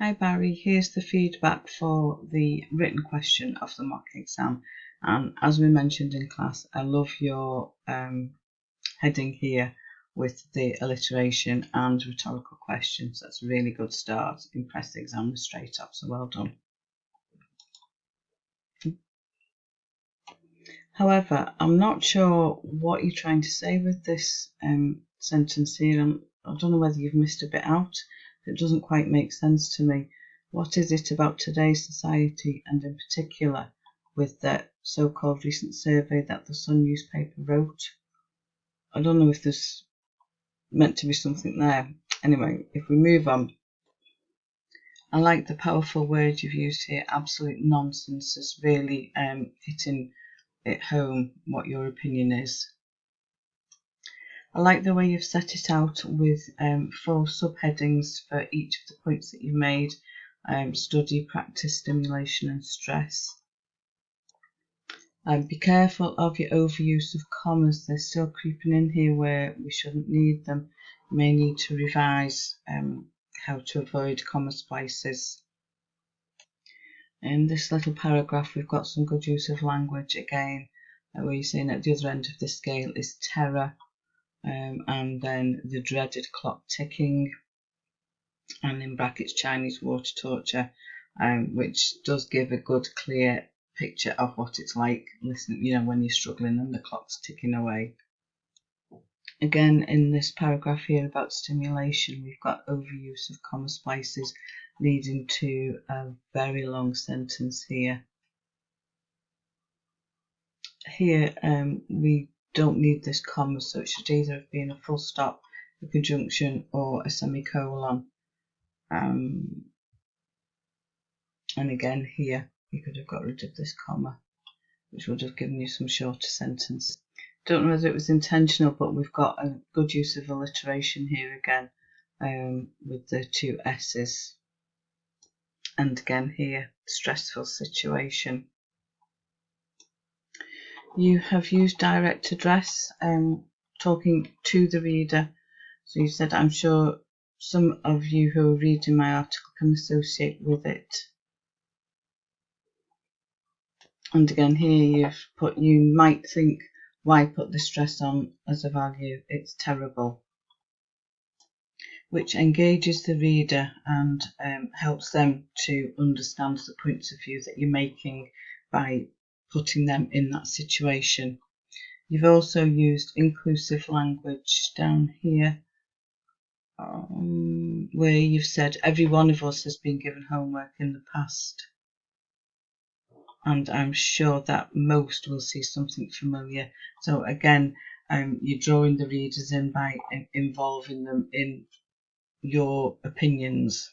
Hi Barry, here's the feedback for the written question of the mock exam. And as we mentioned in class, I love your heading here with the alliteration and rhetorical questions. That's a really good start. Impress the examiner straight up, so well done. However, I'm not sure what you're trying to say with this sentence here. I don't know whether you've missed a bit out. It doesn't quite make sense to me. What is it about today's society, and in particular with that so-called recent survey that the Sun newspaper wrote? I don't know if there's meant to be something there. Anyway, if we move on. I like the powerful word you've used here. Absolute nonsense is really hitting it home what your opinion is. I like the way you've set it out with 4 subheadings for each of the points that you made. Study, practice, stimulation and stress. Be careful of your overuse of commas. They're still creeping in here where we shouldn't need them. You may need to revise how to avoid comma splices. In this little paragraph we've got some good use of language again, where you're saying at the other end of the scale is terror, and then the dreaded clock ticking, and in brackets Chinese water torture, which does give a good clear picture of what it's like listening, when you're struggling and the clock's ticking away. Again, in this paragraph here about stimulation, we've got overuse of comma splices leading to a very long sentence here. Here we don't need this comma, so it should either have been a full stop, a conjunction or a semicolon. And again here you could have got rid of this comma, which would have given you some shorter sentence. Don't know whether it was intentional, but we've got a good use of alliteration here again, with the 2 S's. And again here, stressful situation. You have used direct address, talking to the reader. So you said, I'm sure some of you who are reading my article can associate with it. And again here you've put, you might think, why put the stress on as a value? It's terrible. Which engages the reader and helps them to understand the points of view that you're making by putting them in that situation. You've also used inclusive language down here, where you've said every one of us has been given homework in the past, and I'm sure that most will see something familiar. So again, you're drawing the readers in by involving them in your opinions,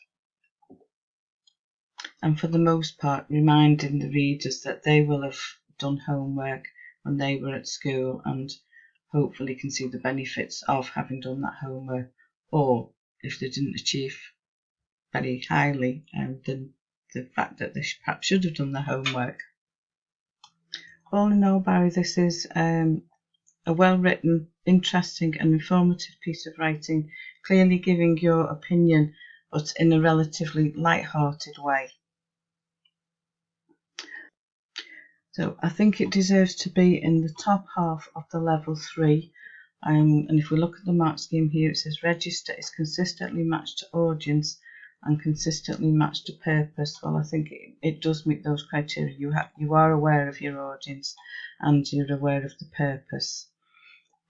and for the most part reminding the readers that they will have done homework when they were at school and hopefully can see the benefits of having done that homework, or if they didn't achieve very highly, then the fact that they perhaps should have done the homework. All in all, Barry, this is a well-written, interesting and informative piece of writing, clearly giving your opinion, but in a relatively light-hearted way. So I think it deserves to be in the top half of the level 3. And if we look at the mark scheme here, it says register is consistently matched to audience and consistently matched to purpose. Well, I think it does meet those criteria. You are aware of your audience and you're aware of the purpose.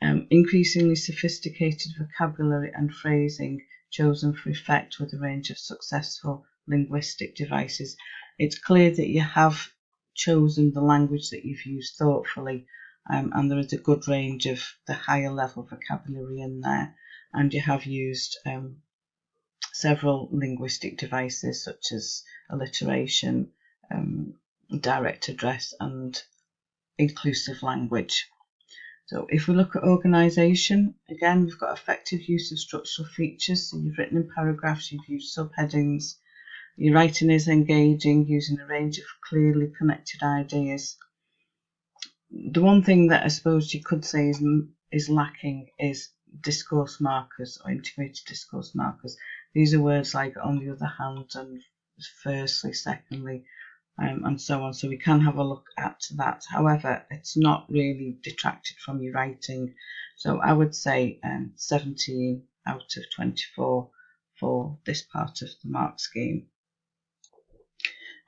Increasingly sophisticated vocabulary and phrasing chosen for effect with a range of successful linguistic devices. It's clear that you have chosen the language that you've used thoughtfully, and there is a good range of the higher level vocabulary in there, and you have used several linguistic devices such as alliteration, direct address and inclusive language. So if we look at organisation, again we've got effective use of structural features. So you've written in paragraphs, you've used subheadings. Your writing is engaging, using a range of clearly connected ideas. The one thing that I suppose you could say is lacking is discourse markers or integrated discourse markers. these are words like on the other hand and firstly, secondly, and so on. So we can have a look at that. However, it's not really detracted from your writing. So I would say 17 out of 24 for this part of the mark scheme.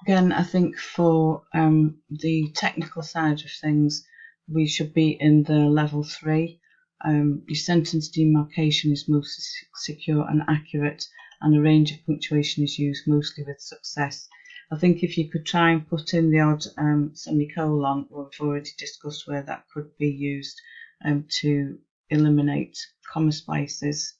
Again, I think for the technical side of things, we should be in the level 3. Your sentence demarcation is most secure and accurate, and a range of punctuation is used mostly with success. I think if you could try and put in the odd semicolon, we've already discussed where that could be used to eliminate comma splices.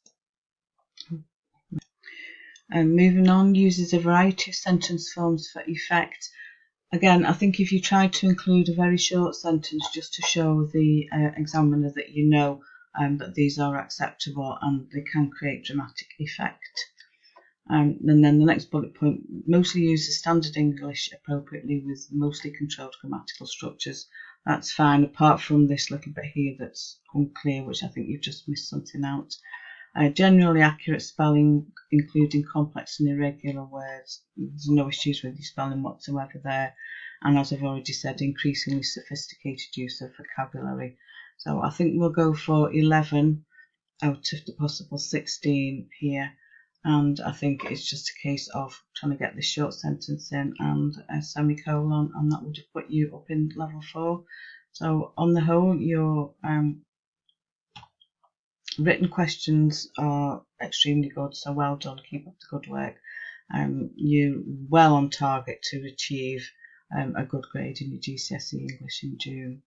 Moving on, uses a variety of sentence forms for effect. Again, I think if you try to include a very short sentence just to show the examiner that you know that these are acceptable and they can create dramatic effect. And then the next bullet point, mostly uses standard English appropriately with mostly controlled grammatical structures. That's fine, apart from this little bit here that's unclear, which I think you've just missed something out. Generally accurate spelling, including complex and irregular words. There's no issues with your spelling whatsoever there. And as I've already said, increasingly sophisticated use of vocabulary. So I think we'll go for 11 out of the possible 16 here. And I think it's just a case of trying to get this short sentence in and a semicolon, and that would have put you up in level 4. So on the whole, your written questions are extremely good, so well done, keep up the good work. You're well on target to achieve a good grade in your GCSE English in June.